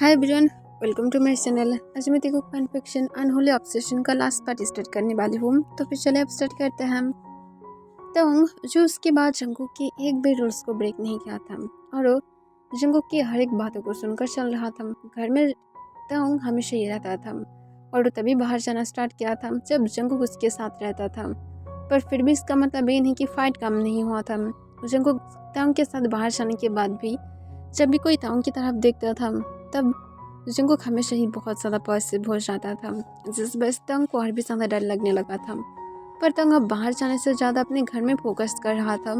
Hi everyone, welcome to my channel. आज मैं देखो फैन फिक्शन अनहोली ऑब्सेशन का लास्ट पार्ट स्टार्ट करने वाली हूँ। तो फिर चले अब स्टार्ट करते हैं हम। तो जो उसके बाद जंगकुक की एक भी रूल्स को ब्रेक नहीं किया था और वो जंगकुक की हर एक बातों को सुनकर चल रहा था। घर में तंग हमेशा ये रहता था और वो तभी बाहर जाना स्टार्ट किया था जब जंगकुक उसके साथ रहता था। पर फिर भी इसका मतलब ये नहीं कि फाइट कम नहीं हुआ था। जंगकुक तंग के साथ बाहर जाने के बाद भी जब भी कोई तंग की तरफ देखता था तब जंगकुक हमेशा ही बहुत ज़्यादा पॉजिटिव हो जाता था, जिस वजह से तंग को और भी ज़्यादा डर लगने लगा था। पर तंग अब बाहर जाने से ज़्यादा अपने घर में फोकस कर रहा था,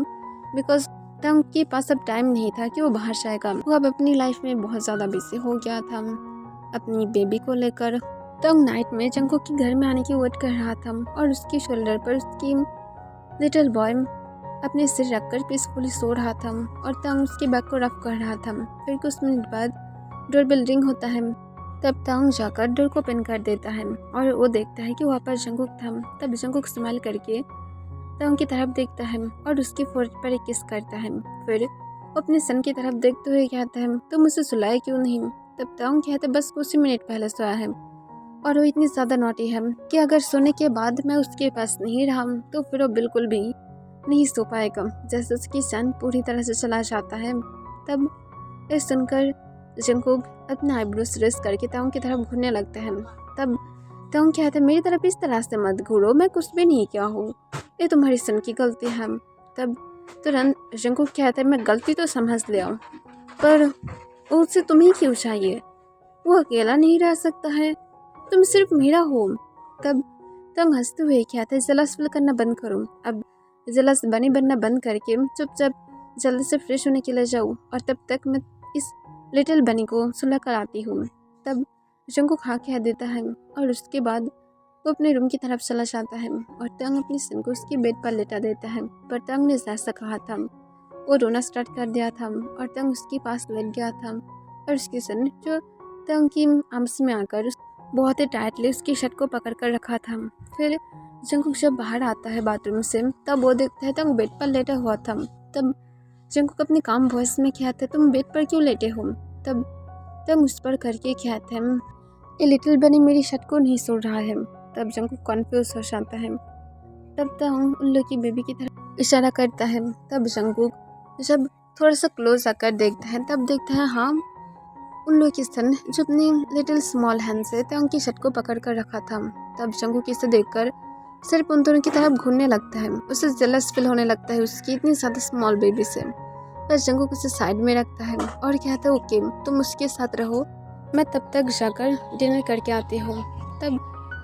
बिकॉज तंग के पास अब टाइम नहीं था कि वो बाहर जाएगा। वो अब अपनी लाइफ में बहुत ज़्यादा बिजी हो गया था अपनी बेबी को लेकर। तंग नाइट में जंगकुक के घर में आने की वेट कर रहा था और उसकी शोल्डर पर उसकी लिटिल बॉय अपने सिर रखकर पीसफुली सो रहा था और तंग उसके बैग को रफ कर रहा था। फिर कुछ मिनट बाद डोरबेल रिंग होता है। तब तंग जाकर डोर को ओपन कर देता है और वो देखता है कि वहाँ पर जंगकुक था। तब जंगकुक स्माइल करके तंग की तरफ देखता है और उसके फोrehead पर एक किस करता है। फिर वो अपने सन की तरफ देखते हुए कहता है, तुम मुझे सुलाए क्यों नहीं? तब तंग कहता है, बस कुछ ही मिनट पहले सोया है। और वो इतनी ज़्यादा नॉटी है कि अगर सोने के बाद मैं उसके पास नहीं रहा तो फिर वो बिल्कुल भी नहीं सो पाएगा। जैसे उसकी सन पूरी तरह से चला जाता है। तब ये सुनकर जंगकुक अपना आईब्रोज रेस करके तंग की तरफ घूरने लगता है। तब तंग कहता है, मेरी तरफ इस तरह से मत घूरो, मैं कुछ भी नहीं किया हूँ, ये तुम्हारी सन की गलती है। तब तुरंत जंगकुक कहता है, मैं गलती तो समझ लिया, पर उससे तुम्हें क्यों चाहिए? वो अकेला नहीं रह सकता है, तुम सिर्फ मेरा हो। तब तंग हंसते हुए कहता है, जलस फील करना बंद करो। अब जलस बनी बनना बंद करके चुपचाप जल्दी से फ्रेश होने के लिए जाऊँ और तब तक मैं इस लिटिल बनी को सुलह कर आती हूँ। तब जंगकुक हाँ कह देता है और उसके बाद वो अपने रूम की तरफ चला जाता है और तंग अपनी सन को उसके बेड पर लेटा देता है। पर तंग ने जैसा कहा था वो रोना स्टार्ट कर दिया था और तंग उसके पास लेट गया था और उसकी सन जो तंग की आर्म्स में आकर बहुत ही टाइटली उसकी शर्ट को पकड़ कर रखा था। फिर जंगकुक जब बाहर आता है बाथरूम से तब वो देखता है तंग बेड पर लेटा हुआ था। तब जंगकुक अपनी काम वॉइस में कहता है, तुम बेड पर क्यों लेटे हो? तब तंग उस पर करके कहते हैं, ये लिटिल बनी मेरी शर्ट को नहीं सुन रहा है। तब जंगकुक कन्फ्यूज हो जाता है। तब तंग उन लोग की बेबी की तरफ इशारा करता है। तब जंगकुक जब थोड़ा सा क्लोज आकर देखता है तब देखता है हाँ उन लोग की सन जो अपनी लिटिल स्मॉल हैंड से तंग की शर्ट को पकड़ कर रखा था। तब जंगकुक इसे देखकर सिर्फ उन दोनों की तरफ घूरने लगता है। उसे जेलस फील होने लगता है उसकी इतनी ज़्यादा स्मॉल बेबी से। पर जंगकुक उसे साइड में रखता है और कहता है, ओके तुम उसके साथ रहो, मैं तब तक जाकर डिनर करके आती हूँ। तब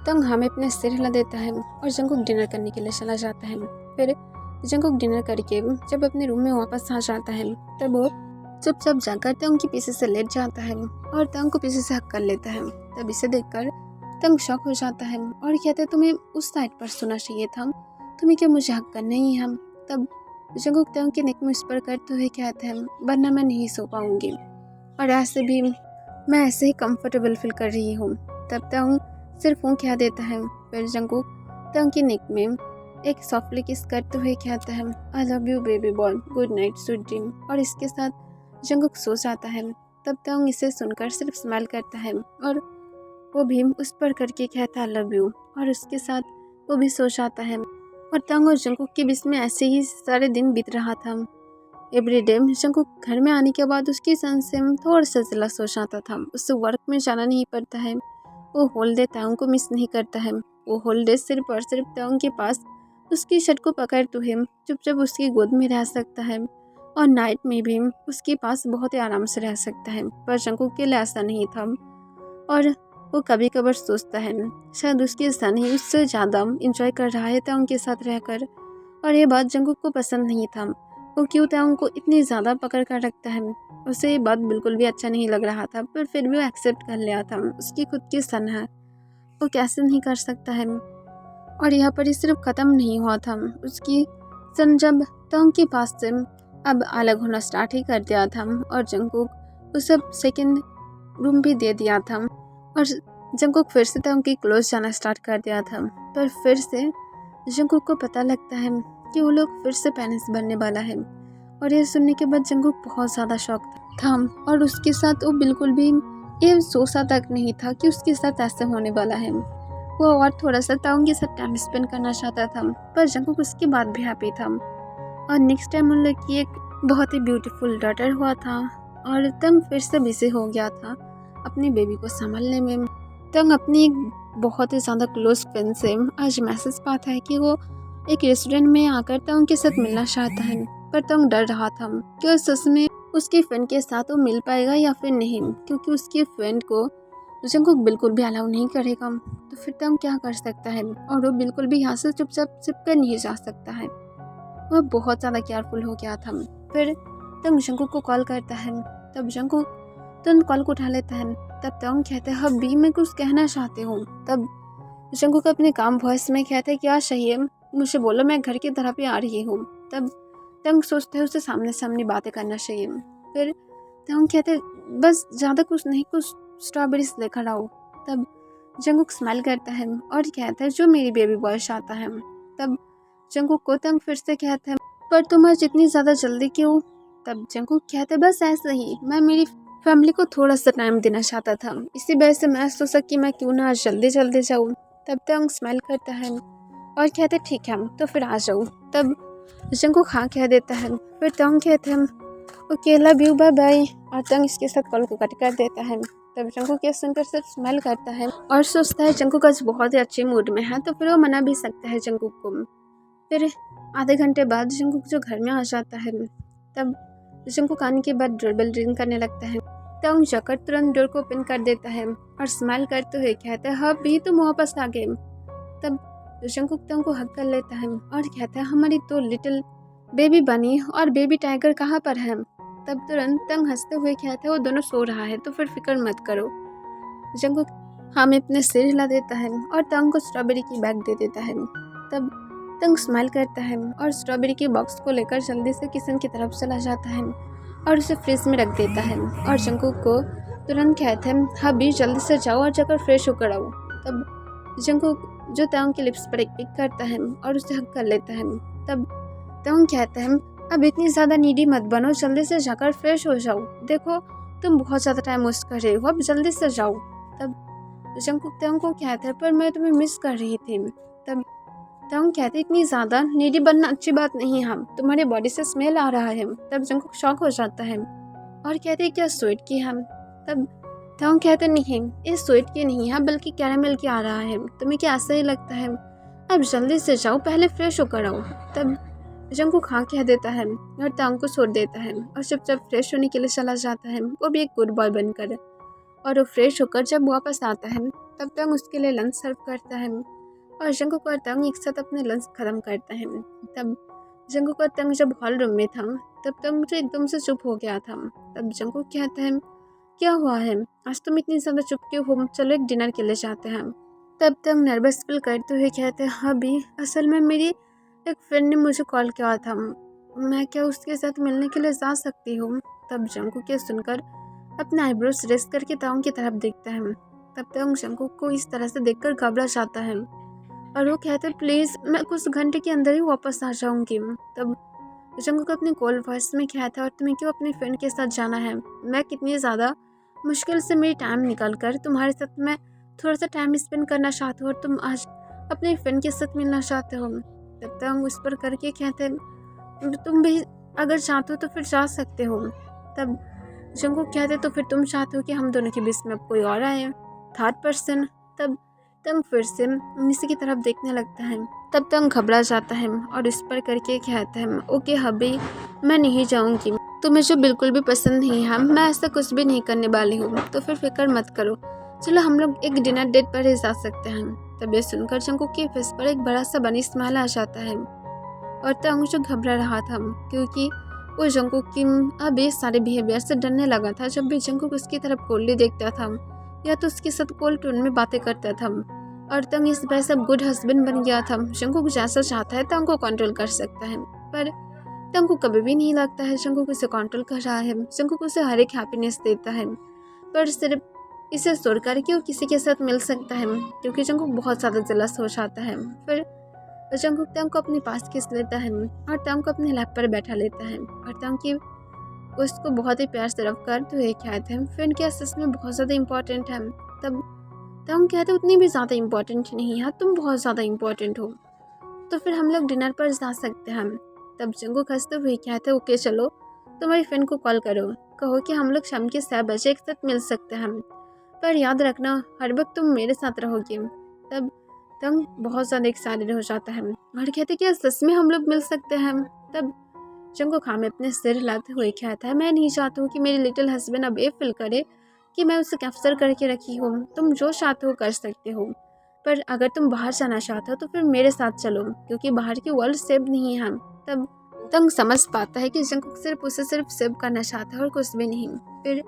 तंग हमें अपने सिर हिला देता है और जंगकुक डिनर करने के लिए चला जाता है। फिर जंगकुक डिनर करके जब अपने रूम में वापस आ जाता है तब वो चुपचाप जाकर तंग के पीछे से लेट जाता है और तंग को पीछे से हक कर लेता है। तब इसे देखकर तंग शॉक हो जाता है और कहते हैं, तुम्हें उस साइड पर सोना चाहिए था, तुम्हें क्या मुझे हक करना ही है? तब जंगकुक तंग के नेक में स्पर करते हुए कहते हैं, वरना मैं नहीं सो पाऊंगी और ऐसे भी मैं ऐसे ही कंफर्टेबल फील कर रही हूँ। तब तंग सिर्फ वो कह देता है। फिर जंगकुक तंग के नेक में एक सॉफ्टली किस करते हुए कहता है, I love you baby boy, good night sweet dream. और इसके साथ जंगकुक सो जाता है। तब तंग इसे सुनकर सिर्फ स्माइल करता है और वो भी उस पर करके कहता है आई लव यू और उसके साथ वो भी सो जाता है। और तंग और जंगकुक के बीच में ऐसे ही सारे दिन बीत रहा था। एवरी डे जंगकुक घर में आने के बाद उसकी सन से थोड़ा सा जेलस हो जाता था। उससे वर्क में जाना नहीं पड़ता है, वो हॉलीडे तंग को मिस नहीं करता है। वो हॉलीडे सिर्फ और सिर्फ तंग के पास उसकी शर्ट को पकड़ते हुए चुपचाप उसकी गोद में रह सकता है और नाइट में भी उसके पास बहुत ही आराम से रह सकता है। पर जंगकुक के लिए ऐसा नहीं था और वो कभी कभार सोचता है शायद उसकी सन ही उससे ज़्यादा इंजॉय कर रहा है तंग के साथ रहकर। और ये बात जंगकुक को पसंद नहीं था। वो क्यों तंग को इतनी ज़्यादा पकड़ कर रखता है, उसे ये बात बिल्कुल भी अच्छा नहीं लग रहा था। पर फिर भी वो एक्सेप्ट कर लिया था, उसकी खुद की सन है, वो कैसे नहीं कर सकता है। और यहाँ पर ही सिर्फ ख़त्म नहीं हुआ था, उसकी सन जब तंग के पास से अब अलग होना स्टार्ट ही कर दिया था और जंगकुक उसे सेकेंड रूम भी दे दिया था और जंगकुक फिर से तंग के क्लोज जाना स्टार्ट कर दिया था। पर फिर से जंगकुक को पता लगता है कि वो लोग फिर से पेरेंट्स बनने वाला है और ये सुनने के बाद जंगकुक बहुत ज़्यादा शॉक था और उसके साथ वो बिल्कुल भी ये सोचा तक नहीं था कि उसके साथ ऐसे होने वाला है। वो और थोड़ा सा तांग के साथ टाइम स्पेंड करना चाहता था, पर जंगकुक उसके बाद भी हैप्पी था। और नेक्स्ट टाइम उन लोग की एक बहुत ही ब्यूटीफुल डॉटर हुआ था और तंग फिर से बिजी हो गया था अपनी बेबी को संभालने में। तंग अपनी एक बहुत ही ज़्यादा क्लोज फ्रेंड से आज मैसेज पाता है कि वो एक रेस्टोरेंट में आकर तंग के साथ मिलना चाहता है, पर तंग डर रहा था कि सच में उसकी फ्रेंड के साथ वो मिल पाएगा या फिर नहीं, क्योंकि उसकी फ्रेंड को जंगकुक बिल्कुल भी अलाउ नहीं करेगा। तो फिर तंग क्या कर सकता है, और वो बिल्कुल भी यहाँ से चुपचाप छिप कर नहीं जा सकता है। वह बहुत ज़्यादा केयरफुल हो गया था। फिर तंग जंगकुक को कॉल करता है, तब जंगकुक तुरंत कॉल को उठा लेता है। तब तंग कहते हैं हबी मैं कुछ कहना चाहती हूँ। तब जंगकुक अपने काम वॉइस में कहते हैं क्या चाहिए मुझे बोलो, मैं घर की तरफ ही आ रही हूँ। तब तंग सोचते हैं उसे सामने सामने बातें करना चाहिए। फिर तंग कहते हैं बस ज़्यादा कुछ नहीं, कुछ स्ट्रॉबेरीज लेकर आओ। तब जंगकुक स्माइल करता है और कहता है जो मेरी बेबी बॉय चाहता है। तब जंगकुक को तंग फिर से कहता है पर तुम आज इतनी ज़्यादा जल्दी क्यों। तब जंगकुक कहते हैं बस ऐसे ही, मैं मेरी फैमिली को थोड़ा सा टाइम देना चाहता था, इसी वजह से मैं सोचा कि मैं क्यों ना आज जल्दी जल्दी जाऊँ। तब तंग स्माइल करता है और कहते ठीक है तो फिर आ जाऊँ। तब जंगकुक हाँ कह देता है। फिर तंग कहते हैं okay love you bye bye, और तंग इसके साथ कॉल को कट कर देता है। तब जंगकुक ये सुनकर सिर्फ स्माइल करता है और सोचता है जंगकुक आज बहुत ही अच्छे मूड में है, तो फिर वो मना भी सकता है जंगकुक को। फिर आधे घंटे बाद जंगकुक जो घर में आ जाता है, तब जंगकुक आने के बाद डोरबेल रिंग करने लगता है। तंग जाकर तुरंत डोर को ओपन कर देता है और स्माइल करते हुए कहता है हाँ भी तुम वापस आ गए। तब जंगकुक तंग को हक कर लेता है और कहता है हमारी तो लिटिल बेबी बनी और बेबी टाइगर कहाँ पर है। तब तुरंत तंग हंसते हुए कहता है वो दोनों सो रहा है, तो फिर फिक्र मत करो। जंगकुक हाँ में अपने सिर हिला देता है और तंग को स्ट्रॉबेरी की बैग दे देता है। तब तंग स्माइल करता है और स्ट्रॉबेरी के बॉक्स को लेकर जल्दी से किचन की तरफ चला जाता है और उसे फ्रिज में रख देता है। और जंगकुक को तुरंत कहता है हाँ भी जल्दी से जाओ और जाकर फ्रेश होकर आओ। तब जंगकुक जो तंग के लिप्स पर एक पिक करता है और उसे हक कर लेता है। तब तंग कहता है अब इतनी ज़्यादा नीडी मत बनो, जल्दी से जाकर फ्रेश हो जाओ, देखो तुम बहुत ज़्यादा टाइम वेस्ट कर रहे हो, अब जल्दी से जाओ। तब जंगकुक तंग को कहता है पर मैं तुम्हें मिस कर रही थी। तब तंग कहते इतनी ज़्यादा नीडी बनना अच्छी बात नहीं है, तुम्हारे बॉडी से स्मेल आ रहा है। तब जंगकुक शॉक हो जाता है और कहते क्या स्वीट की हम। तब तंग कहते नहीं ये स्वीट की नहीं है बल्कि कैरामल की आ रहा है, तुम्हें क्या ऐसा ही लगता है, अब जल्दी से जाओ पहले फ्रेश होकर आओ। तब जंगकुक हाँ कह देता है और तंग को छोड़ देता है और जब फ्रेश होने के लिए चला जाता है, वो भी एक गुड बॉय बनकर। और वो फ्रेश होकर जब वापस आता है तब तंग उसके लिए लंच सर्व करता है और जंगकुक और तंग एक साथ अपने लंच खत्म करता है। तब जंगकुक और तंग जब हॉल रूम में था तब तंग मुझे एकदम से चुप हो गया था। तब जंगकुक कहता है क्या हुआ है, आज तुम इतनी ज़्यादा चुप क्यों हो, चलो एक डिनर के लिए जाते हैं। तब तंग नर्वस फील करते हुए कहते हैं हाँ भी असल में मेरी एक फ्रेंड ने मुझे कॉल किया था, मैं क्या उसके साथ मिलने के लिए जा सकती हूँ। तब जंगकुक ये सुनकर अपने आईब्रोज रेस करके तंग की तरफ देखता है। तब तंग जंगकुक को इस तरह से देखकर घबरा जाता है और वो कहते हैं प्लीज़ मैं कुछ घंटे के अंदर ही वापस आ जाऊंगी। तब जंगकुक अपने कॉल वॉइस में कहता है और तुम्हें क्यों अपने फ्रेंड के साथ जाना है, मैं कितनी ज़्यादा मुश्किल से मेरी टाइम निकाल कर तुम्हारे साथ मैं थोड़ा सा टाइम स्पेंड करना चाहती हूँ और तुम आज अपने फ्रेंड के साथ मिलना चाहते हो। तब तंग उस पर करके कहते हैं तुम भी अगर चाहते हो तो फिर जा सकते हो। तब जंगकुक कहते तो फिर तुम चाहते हो कि हम दोनों के बीच में अब कोई और आए, थर्ड पर्सन। तब तंग फिर से नीचे की तरफ देखने लगता है। तब तंग घबरा जाता है और इस पर करके कहता है ओके हबी मैं नहीं जाऊंगी, तुम्हें जो बिल्कुल भी पसंद नहीं है मैं ऐसा कुछ भी नहीं करने वाली हूँ, तो फिर फिक्र मत करो, चलो हम लोग एक डिनर डेट पर ही जा सकते हैं। तब ये सुनकर जंगकुक के फेस पर एक बड़ा सा बनी स्माइल आ जाता है और तंग जो घबरा रहा था क्योंकि वो जंगकुक की अब ये सारे बिहेवियर से डरने लगा था। जब भी जंगकुक उसकी तरफ कोल्डली देखता था या तो उसके साथ कोल्ड टोन में बातें करता था और तंग इस वजह से गुड हस्बैंड बन गया था। जंगकुक जैसा चाहता है तंग को कंट्रोल कर सकता है, पर तंग को कभी भी नहीं लगता है जंगकुक उसे कंट्रोल कर रहा है। जंगकुक उसे हर एक हैप्पीनेस देता है पर सिर्फ इसे छोड़कर कि वो किसी के साथ मिल सकता है, क्योंकि जंगकुक बहुत ज़्यादा जलस हो जाता है। फिर जंगकुक तंग को अपने पास खींच लेता है और तंग को अपने लैप पर बैठा लेता है और तंग की वो इसको बहुत ही प्यार से रखकर तो ये कहते हैं फ्रेंड क्या सच में बहुत ज़्यादा इम्पोर्टेंट है। तब हम कहते उतनी भी ज़्यादा इम्पोर्टेंट नहीं है, तुम बहुत ज़्यादा इम्पोर्टेंट हो, तो फिर हम लोग डिनर पर जा सकते हैं। तब जंगकुक हंसते हुए कहते ओके चलो, तुम्हारी फ्रेंड को कॉल करो, कहो कि हम लोग शाम के 6 बजे एक साथ मिल सकते हैं, पर याद रखना हर वक्त तुम मेरे साथ रहोगे। तब तंग बहुत ज़्यादा एक्साइटेड हो जाता है और कहते क्या सच में हम लोग मिल सकते हैं। तब जंगकुक में अपने सिर हिलाते हुए कहता है मैं नहीं चाहता हूँ कि मेरी लिटिल हस्बैंड अब ये फील करे कि मैं उसे कैप्चर करके रखी हूँ। तुम जो चाहते हो कर सकते हो, पर अगर तुम बाहर जाना चाहते हो तो फिर मेरे साथ चलो, क्योंकि बाहर की वर्ल्ड सेफ नहीं है। तब तंग समझ पाता है कि जंगकुक सिर्फ उसे सेव करना चाहता है और कुछ भी नहीं। फिर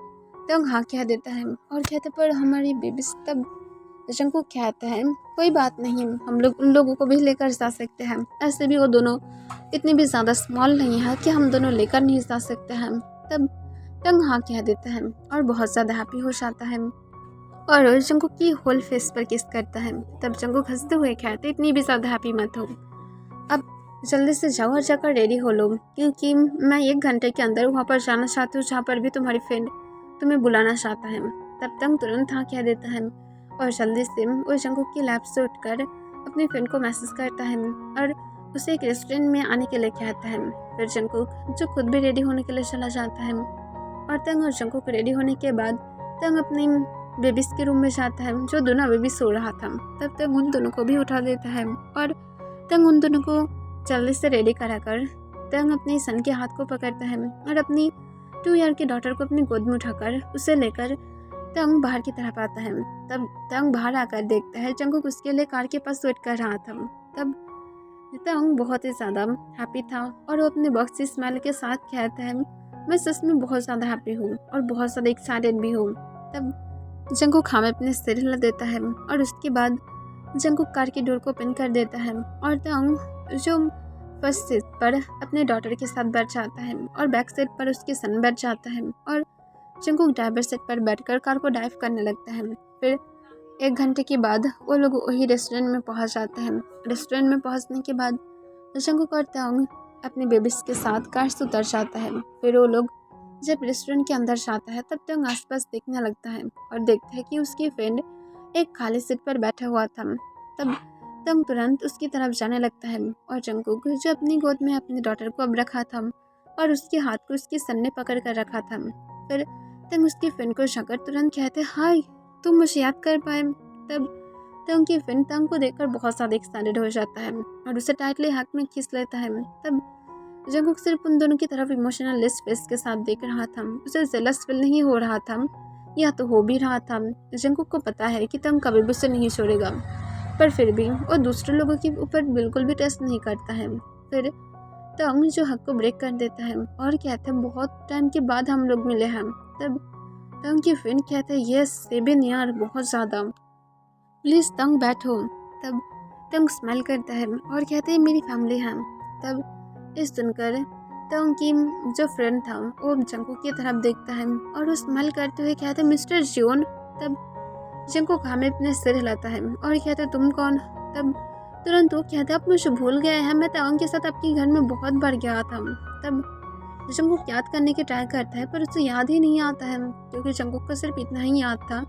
तंग हाँ कह देता है और कहते पर हमारी बेबी। तब जंगकुक कहता है कोई बात नहीं, हम लोग उन लोगों को भी लेकर जा सकते हैं, ऐसे भी वो दोनों इतनी भी ज़्यादा स्मॉल नहीं है कि हम दोनों लेकर नहीं जा सकते हैं। तब तंग हाँ कह देता है और बहुत ज़्यादा हैप्पी हो जाता है और जंगकुक की होल फेस पर किस करता है। तब जंगकुक हंसते हुए कहते इतनी भी ज़्यादा हैप्पी मत हो, अब जल्दी से जाओ और जाकर रेडी हो लो, क्योंकि मैं 1 घंटे के अंदर वहाँ पर जाना चाहती हूँ जहाँ पर भी तुम्हारी फ्रेंड तुम्हें बुलाना चाहता है। तब तंग तुरंत हाँ कह देता है और जल्दी से वो जंगकुक की लैब से उठकर अपनी फ्रेंड को मैसेज करता है और उसे एक रेस्टोरेंट में आने के लिए कहता है। फिर जंगकुक जो खुद भी रेडी होने के लिए चला जाता है और तंग और जंगकुक रेडी होने के बाद तंग अपनी बेबीज के रूम में जाता है जो दोनों बेबी सो रहा था। तब तक उन दोनों को भी उठा देता है और तंग उन दोनों को जल्दी से रेडी कराकर तंग अपने सन के हाथ को पकड़ता है और अपनी 2 ईयर की डॉटर को अपनी गोद में उठाकर उसे लेकर तंग बाहर की तरफ आता है। तब तंग बाहर आकर देखता है जंगकुक उसके लिए कार के पास वेट कर रहा था। तब तंग बहुत ही ज़्यादा हैप्पी था और वो अपने बॉक्स से स्माइल के साथ कहता है मैं सच में बहुत ज़्यादा हैप्पी हूँ और बहुत ज़्यादा एक्साइटेड भी हूँ। तब जंगकुक में अपने सिर हिला देता है और उसके बाद जंगकुक कार की डोर को ओपन कर देता है और तंग जो फर्स्ट सीट पर अपने डॉटर के साथ बैठ जाता है और बैक सीट पर उसके सन बैठ जाता है और जंगकुक ड्राइवर सीट पर बैठकर कार को ड्राइव करने लगता है। फिर 1 घंटे के बाद वो लोग वही रेस्टोरेंट में पहुंच जाते हैं। रेस्टोरेंट में पहुंचने के बाद जंगकुक और तंग अपने बेबीज के साथ कार से उतर जाता है। फिर वो लोग जब रेस्टोरेंट के अंदर जाता है तब तंग आसपास देखने लगता है और देखता है कि उसकी फ्रेंड एक खाली सीट पर बैठा हुआ था। तब तंग तुरंत उसकी तरफ जाने लगता है और जंगकुक जो अपनी गोद में अपनी डॉटर को अब रखा था और उसके हाथ को उसके सन ने पकड़ कर रखा था। फिर तंग उसकी फ्रेंड को जाकर तुरंत कहते हाय तुम मुझे याद कर पाए। तब तंग की फ्रेंड तंग को देखकर बहुत ज़्यादा एक्साइटेड हो जाता है और उसे टाइटली हाथ में खींच लेता है। तब जंगकुक सिर्फ उन दोनों की तरफ इमोशनल लेस फेस के साथ देख रहा था, उसे जेलस फील नहीं हो रहा था, या तो हो भी रहा था। जंगकुक को पता है कि तंग कभी भी उसे नहीं छोड़ेगा, पर फिर भी वो दूसरे लोगों के ऊपर बिल्कुल भी टेस्ट नहीं करता है। फिर तंग जो हक को ब्रेक कर देता है और कहता है बहुत टाइम के बाद हम लोग मिले हैं। तब तंग की फ्रेंड कहते हैं यस सेबिन यार बहुत ज़्यादा, प्लीज़ तंग बैठो। तब तंग स्माइल करता है और कहते हैं मेरी फैमिली है। तब इस सुनकर तंग की जो फ्रेंड था वो जंगकुक की तरफ देखता है और वो स्माइल करते हुए कहते हैं मिस्टर जियोन। तब जंगकुक में अपने सिर हिलाता है और कहते तुम कौन। तब तुरंत वो कहता आप मुझे भूल गए हैं, मैं तंग के साथ आपके घर में बहुत बार गया था। तब जंगकुक याद करने की ट्राई करता है पर उसे याद ही नहीं आता है, क्योंकि जंगकुक को सिर्फ इतना ही याद था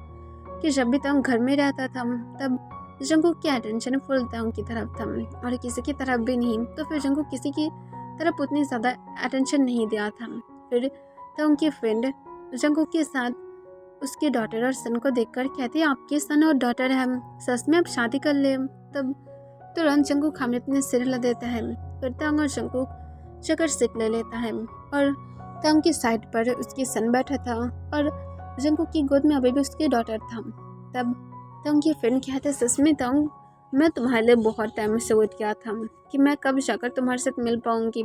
कि जब भी तंग घर में रहता था तब जंगकुक की अटेंशन फुल तंग की तरफ था और किसी की तरफ भी नहीं। तो फिर जंगकुक किसी की तरफ उतनी ज़्यादा अटेंशन नहीं दिया था। फिर तंग की फ्रेंड जंगकुक के साथ उसके डॉटर और सन को देखकर कहती है आपके सन और डॉटर है, सच में आप शादी कर ले। तब तुरंत जंगकुक हमें अपने सिर हिला देता है। फिर तंग और जंगकुक जगह सीट ले लेता है और तंग की साइड पर उसकी सन बैठा था और जंगकुक की गोद में अभी भी उसकी डॉटर था। तब तंग की फ्रेंड कहते सच में तंग मैं तुम्हारे लिए बहुत टाइम से वेट किया था कि मैं कब जाकर तुम्हारे साथ मिल पाऊंगी।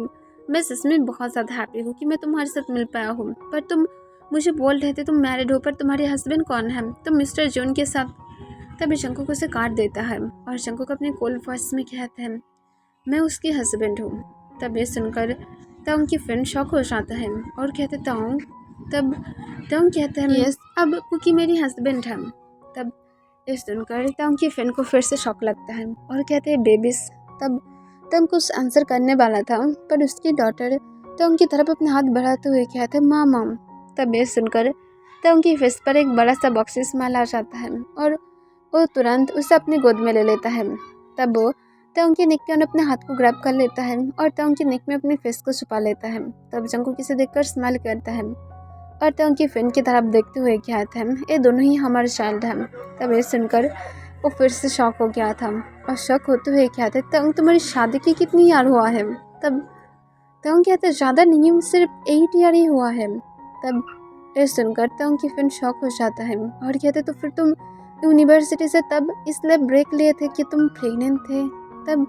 मैं सच में बहुत ज़्यादा हैप्पी हूँ कि मैं तुम्हारे साथ मिल पाया हूँ, पर तुम मुझे बोल रहे थे तुम मैरिड हो, पर तुम्हारे हस्बैंड कौन है, तुम मिस्टर जून के साथ। तभी जंगकुक उसे काट देता है और जंगकुक अपने कोल्ड वॉइस में कहते हैं मैं उसके हस्बैंड हूँ। तब ये सुनकर तंग की फ्रेंड शॉक हो जाता है और कहते तंग। तब तंग कहते हैं यस अब कुकी मेरी हस्बैंड है। तब ये सुनकर तंग की फ्रेंड को फिर से शॉक लगता है और कहते हैं बेबीज। तब तंग कुछ आंसर करने वाला था पर उसकी डॉटर तो उनकी तरफ अपने हाथ बढ़ाते हुए कहते मामा। तब ये सुनकर तो उनकी फेस पर एक बड़ा सा बॉक्सी स्माइल आ जाता है और वो तुरंत उसे अपनी गोद में ले लेता है। तब वो उनकी नेक पे अपने हाथ को ग्रैब कर लेता है और उनकी नेक में अपने फेस को छुपा लेता है। तब जंगकुक इसे देखकर स्माइल करता है और उनकी फ्रेंड की तरफ देखते हुए कहता है ये दोनों ही हमारे चाइल्ड हैं। तब ये सुनकर वो फिर से शॉक हो गया था और शॉक होते हुए कहते तंग तुम्हारी शादी की कितनी ईयर हुआ है। तब तंग कहते ज़्यादा नहीं, सिर्फ 8 ईयर ही हुआ है। तब ये सुनकर तंग की फ्रेंड शॉक हो जाता है और कहते तो फिर तुम यूनिवर्सिटी से तब इसलिए ब्रेक लिए थे कि तुम प्रेग्नेंट थे। तब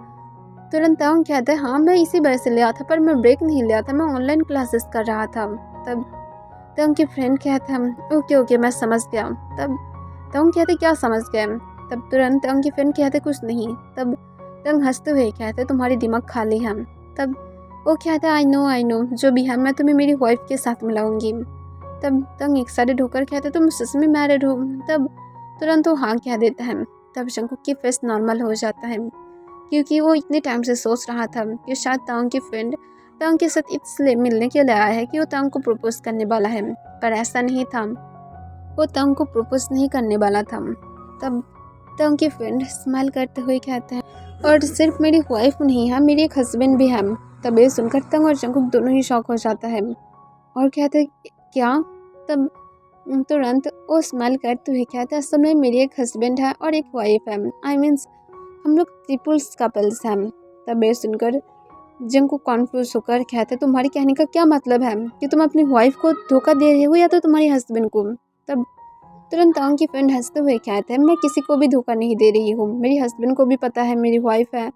तुरंत तंग कहते हाँ मैं इसी वजह से लिया था, पर मैं ब्रेक नहीं लिया था, मैं ऑनलाइन क्लासेस कर रहा था। तब उनकी फ्रेंड कहता है ओके ओके मैं समझ गया। तब तंग कहते क्या समझ गए। तब तुरंत उनकी फ्रेंड कहते कुछ नहीं। तब तंग हंसते हुए कहते तुम्हारी दिमाग खाली है। तब वो कहता आई नो जो भी है मैं तुम्हें मेरी वाइफ के साथ मिलाऊंगी। तब तंग एक्साइटेड होकर कहते तुम सच में मैरिड हो। तब तुरंत वो हाँ कह देता है। तब जंगकुक की फेस नॉर्मल हो जाता है क्योंकि वो इतने टाइम से सोच रहा था कि शायद तंग की फ्रेंड तंग के साथ इसलिए मिलने के लिए आया है कि वो तंग को प्रपोज करने वाला है, पर ऐसा नहीं था, वो तंग को प्रपोज नहीं करने वाला था। तब तंग की फ्रेंड स्माइल करते हुए कहते हैं और सिर्फ मेरी वाइफ नहीं है, मेरी एक हस्बैंड भी है। तब ये सुनकर तंग और जंगकुक दोनों ही शॉक हो जाता है और कहते क्या। तब तुरंत वो स्माइल करते हुए कहते असल में मेरी एक हस्बैंड है और एक वाइफ है, आई मीन्स हम लोग ट्रिपल्स कपल्स हैं। तब ये सुनकर जंगकुक कॉन्फ्यूज होकर कहते तुम्हारी कहने का क्या मतलब है कि तुम अपनी वाइफ को धोखा दे रहे हो या तो तुम्हारे हस्बैंड को। तब तुरंत तंग की फ्रेंड हंसते हुए कहते हैं मैं किसी को भी धोखा नहीं दे रही हूँ, मेरी हस्बैंड को भी पता है मेरी वाइफ है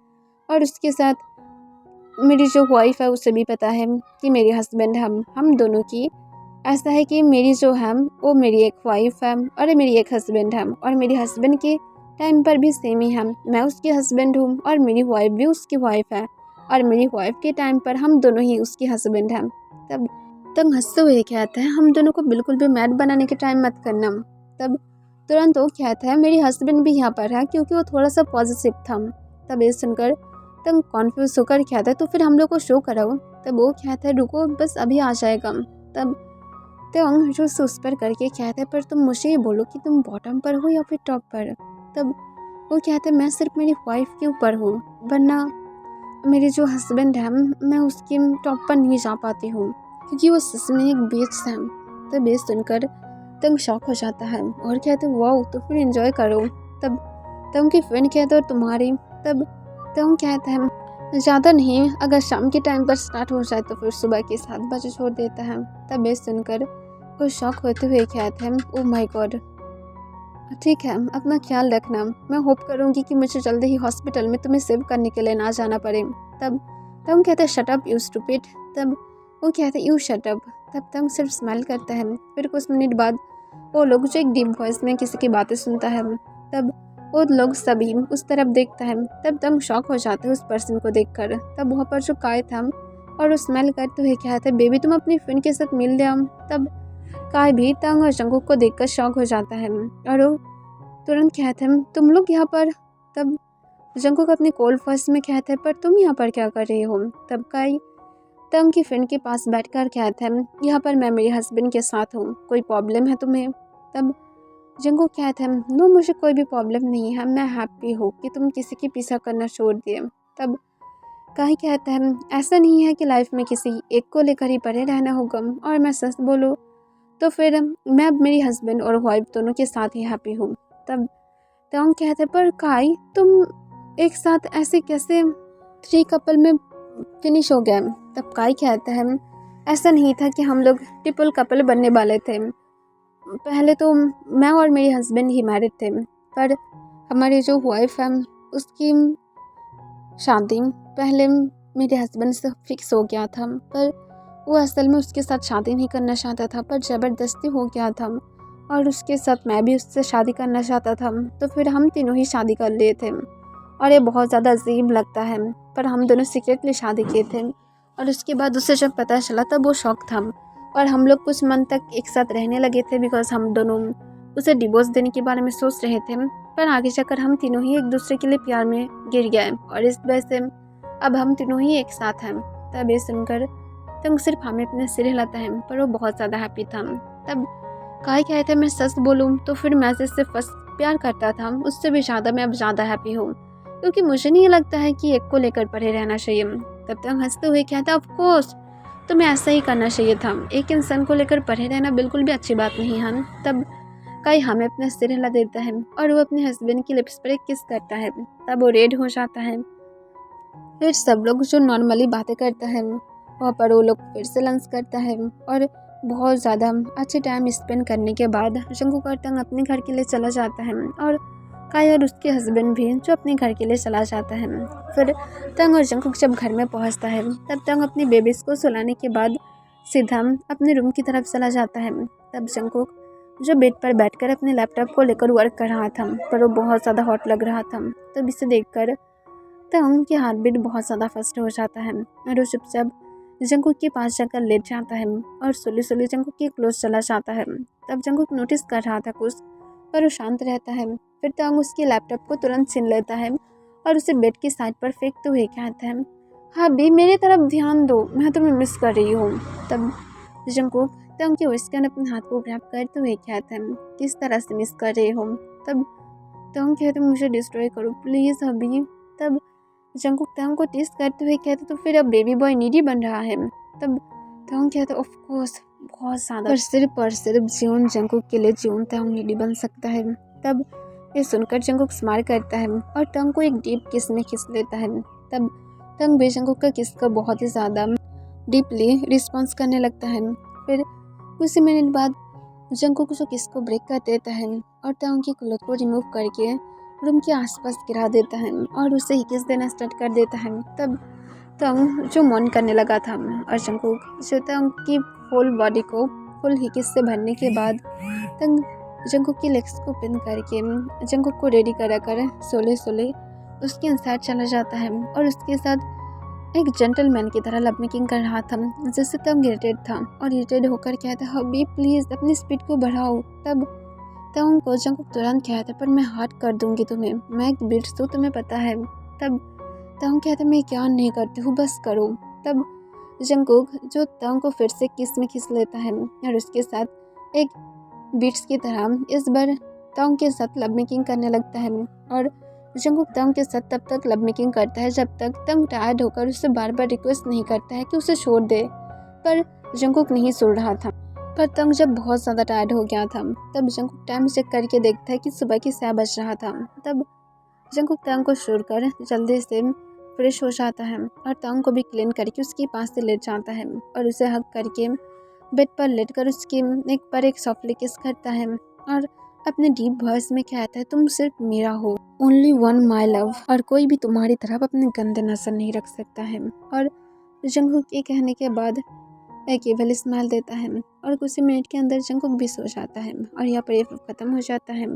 और उसके साथ मेरी जो वाइफ है उसे भी पता है कि मेरी हस्बैंड हम दोनों की ऐसा है कि मेरी जो है वो मेरी एक वाइफ है और मेरी एक हस्बैंड है और मेरी हस्बैंड के टाइम पर भी सेम ही है, मैं उसकी हस्बैंड हूँ और मेरी वाइफ भी उसकी वाइफ है और मेरी वाइफ के टाइम पर हम दोनों ही उसकी हस्बैंड हैं। तब तंग हंसते हुए कहता है हम दोनों को बिल्कुल भी मैड बनाने के टाइम मत करना। तब तुरंत वो कहता है मेरी हस्बैंड भी यहाँ पर है क्योंकि वो थोड़ा सा पॉजिटिव था। तब ये सुनकर तंग कॉन्फ्यूज होकर कहता है तो फिर हम लोग को शो कराओ। तब वो कहता है रुको बस अभी आ जाएगा। तब तंग जो उस पर करके कहता है पर तुम मुझे ही बोलो कि तुम बॉटम पर हो या फिर टॉप पर। तब वो कहते हैं मैं सिर्फ मेरी वाइफ के ऊपर हूँ, वरना मेरे जो हस्बैंड है मैं उसके टॉप पर नहीं जा पाती हूँ क्योंकि वो सच में एक बीच है। तब ये सुनकर तंग शॉक हो जाता है और कहते वाओ तो फिर एंजॉय करो। तब तंग की फ्रेंड कहते और तुम्हारी। तब तंग कहता है ज़्यादा नहीं, अगर शाम के टाइम पर स्टार्ट हो जाए तो फिर सुबह के 7 बजे छोड़ देता है। तब ये सुनकर वो शॉक होते हुए कहते हैं ओह माय गॉड ठीक है अपना ख्याल रखना, मैं होप करूँगी कि मुझे जल्दी ही हॉस्पिटल में तुम्हें सेव करने के लिए ना जाना पड़े। तब तंग कहते शट अप यू स्टूपिड। तब वो कहते यू शट अप। तब तंग सिर्फ स्माइल करता है। फिर कुछ मिनट बाद वो लोग जो एक डीप वॉइस में किसी की बातें सुनता है, तब वो लोग सभी उस तरफ देखता है। तब तंग शॉक हो जाता है उस पर्सन को देखकर। तब वहाँ पर जो काय था और वो स्माइल करते हुए कहते बेबी तुम अपनी फ्रेंड के साथ मिल लिया। तब काय भी तंग और जंगकुक को देखकर शॉक हो जाता है और वो तुरंत कहते हैं तुम लोग यहाँ पर। तब जंगकुक अपने कोल्ड वॉइस में कहते हैं पर तुम यहाँ पर क्या कर रहे हो। तब काय तंग की फ्रेंड के पास बैठकर कहते हैं यहाँ पर मैं मेरे हस्बैंड के साथ हूँ, कोई प्रॉब्लम है तुम्हें। तब जंगकुक कहते हैं नो मुझे कोई भी प्रॉब्लम नहीं है, मैं हैप्पी हूँ कि तुम किसी की पीछा करना छोड़ दिए। तब काय कहता है ऐसा नहीं है कि लाइफ में किसी एक को लेकर ही पड़े रहना होगा, और मैं सच बोलूँ तो फिर मैं अब मेरी हस्बैंड और वाइफ दोनों के साथ ही हैप्पी हूँ। तब तंग कहते पर काय तुम एक साथ ऐसे कैसे 3 कपल में फिनिश हो गए। तब काय कहता है ऐसा नहीं था कि हम लोग ट्रिपल कपल बनने वाले थे, पहले तो मैं और मेरे हस्बैंड ही मैरिड थे, पर हमारी जो वाइफ है उसकी शादी पहले मेरे हस्बैंड से फिक्स हो गया था, पर वो असल में उसके साथ शादी नहीं करना चाहता था, पर ज़बरदस्ती हो गया था और उसके साथ मैं भी उससे शादी करना चाहता था, तो फिर हम तीनों ही शादी कर लिए थे। और ये बहुत ज़्यादा अजीब लगता है, पर हम दोनों सीक्रेटली शादी किए थे और उसके बाद उसे जब पता चला तब वो शॉक था और हम लोग कुछ मंथ तक एक साथ रहने लगे थे बिकॉज हम दोनों उसे डिवोर्स देने के बारे में सोच रहे थे, पर आगे जाकर हम तीनों ही एक दूसरे के लिए प्यार में गिर गए और इस वजह से अब हम तीनों ही एक साथ हैं। तब ये सुनकर तंग सिर्फ हमें अपने सिर हिलाता है, पर वो बहुत ज़्यादा हैप्पी था। तब काई कहता है मैं सच बोलूँ तो फिर मैं जिससे फर्स्ट प्यार करता था उससे भी ज़्यादा मैं अब ज़्यादा हैप्पी हूँ, क्योंकि मुझे नहीं लगता है कि एक को लेकर पड़े रहना चाहिए। तब तक हंसते हुए कहता ऑफ कोर्स तुम्हें ऐसा ही करना चाहिए था, एक इंसान को लेकर पड़े रहना बिल्कुल भी अच्छी बात नहीं है। तब काई हमें अपना सिर हिला देता है और वो अपने हस्बैंड की लिप्स पर एक किस करता है। तब वो रेड हो जाता है। फिर सब लोग जो नॉर्मली बातें करता है वहाँ पर वो लोग फिर से लंच करता है और बहुत ज़्यादा अच्छे टाइम स्पेंड करने के बाद जंगकुक और तंग अपने घर के लिए चला जाता है और काई और उसके हस्बैंड भी जो अपने घर के लिए चला जाता है। फिर तंग और जंगकुक जब घर में पहुंचता है तब तंग अपनी बेबीज़ को सुलाने के बाद सीधा अपने रूम की तरफ चला जाता है। तब जंगकुक जो बेड पर बैठकर अपने लैपटॉप को लेकर वर्क कर रहा था, पर वो बहुत ज़्यादा हॉट लग रहा था। तब इसे देखकर तंग की हार्ट बीट बहुत ज़्यादा फास्ट हो जाता है और वो चुपचाप जंगकुक के पास जाकर लेट जाता है और सोली सोली जंगकुक के क्लोज चला जाता है। तब जंगकुक नोटिस कर रहा था कुछ, पर वो शांत रहता है। फिर तंग उसके लैपटॉप को तुरंत छीन लेता है और उसे बेड की साइड पर फेंकते हुए कहता है हाँ भी मेरी तरफ ध्यान दो, मैं तुम्हें मिस कर रही हूँ। तब जंगकुक तंग के वेस्टर्न अपने हाथ को ग्रैब करते हुए कहता है किस तरह से मिस कर रहे हो। तब तंग कहते मुझे डिस्ट्रॉय करो प्लीज़ अभी। तब जंगकुक तंग को टेस्ट करते हुए कहते तो फिर अब बेबी बॉय नीडी बन रहा है। तब तंग कहते ऑफ कोर्स बहुत ज़्यादा, पर सिर्फ जीवन जंगकुक के लिए जीवन तंग नीडी बन सकता है। तब ये सुनकर जंगकुक स्माइल करता है और तंग को एक डीप किस में खींच लेता है। तब तंग भी जंगकुक का किस का बहुत ही ज़्यादा डीपली रिस्पॉन्स करने लगता है। फिर कुछ मिनट बाद जंगकुक जो किस को ब्रेक कर देता है और तंग की क्लॉथ को रिमूव करके रूम के आसपास गिरा देता है और उसे ही किस देना स्टार्ट कर देता है। तब तंग जो मौन करने लगा था और जंगकुक जो तंग की फुल बॉडी को फुल ही किस से भरने के बाद तंग जंगकुक की लेग्स को पिन करके जंगकुक को रेडी कर सोले सोले उसके इंसाइड चला जाता है और उसके साथ एक जेंटलमैन की तरह लव मेकिंग कर रहा था, जिससे तंग इरिटेट था और इरिटेट होकर कहता हबी प्लीज़ अपनी स्पीड को बढ़ाओ। तब तंग को जंगकुक तुरंत कहता पर मैं हार्ट कर दूंगी तुम्हें, मैं एक बिट्स हूँ तुम्हें पता है। तब तंग कहता मैं क्या नहीं करती हूँ बस करो। तब जंगकुक जो तंग को फिर से किस में खींच लेता है और उसके साथ एक बिट्स की तरह इस बार तंग के साथ लव मेकिंग करने लगता है और जंगकुक तंग के साथ तब तक लव मेकिंग करता है जब तक तंग टायर्ड होकर उससे बार बार रिक्वेस्ट नहीं करता है कि उसे छोड़ दे, पर जंगकुक नहीं सुन रहा था। पर तंग जब बहुत ज़्यादा टायर्ड हो गया था तब जंगकुक टाइम चेक करके देखता है कि सुबह की 6 बज रहा था। तब जंगकुक तंग को छोड़कर जल्दी से फ्रेश हो जाता है और तंग को भी क्लीन करके उसके पास से लेट जाता है और उसे हग करके बेड पर लेटकर उसकी एक पर एक सॉफ्टली किस करता है और अपने डीप वॉइस में कहता है तुम सिर्फ मेरा हो, ओनली वन माई लव, और कोई भी तुम्हारी तरफ अपने गंदे नजर नहीं रख सकता है। और जंगकुक के कहने के बाद एक एविल स्माइल देता है और कुछ मिनट के अंदर जंगकुक भी सो जाता है और यहाँ पर ये खत्म हो जाता है।